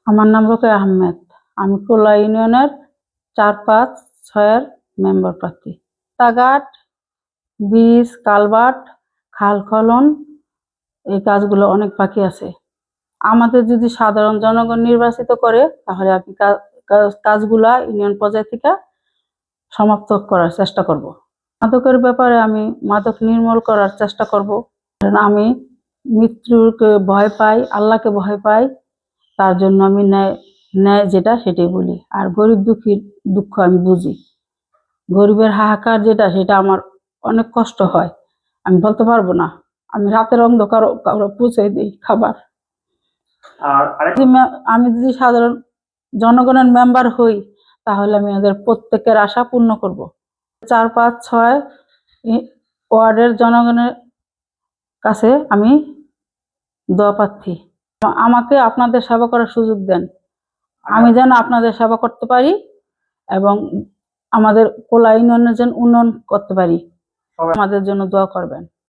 আমার নাম রোকেয়া আহমেদ। আমি কোলা ইউনিয়নের ৪-৫-৬ মেম্বার প্রার্থী। রাস্তাঘাট, ব্রিজ, কালভার্ট, খাল খনন এই কাজগুলো অনেক বাকি আছে। আমাদের যদি সাধারণ জনগণ নির্বাচিত করে তাহলে আমি কাজগুলা ইউনিয়ন পর্যায় থেকে সমাপ্ত করার চেষ্টা করব। মাদকের ব্যাপারে আমি মাদক নির্মূল করার চেষ্টা করব। আমি মৃত্যুকে ভয় পাই, আল্লাহকে ভয় পাই, তার জন্য আমি ন্যায় যেটা সেটাই বলি। আর গরিব দুঃখীর দুঃখ আমি বুঝি। গরিবের হাহাকার যেটা সেটা আমার অনেক কষ্ট হয়, আমি বলতে পারবো না। আমি রাতের অন্ধকার কারো পৌঁছে দিই খাবার। আমি যদি সাধারণ জনগণের মেম্বার হই তাহলে আমি ওদের প্রত্যেকের আশা পূর্ণ করব। ৪-৫-৬ ওয়ার্ডের জনগণের কাছে আমি দোয়া প্রার্থী। আমাকে আপনাদের সেবা করার সুযোগ দেন, আমি যেন আপনাদের সেবা করতে পারি এবং আমাদের কোলা ইউনিয়নের যেন উন্নয়ন করতে পারি। আমাদের জন্য দোয়া করবেন।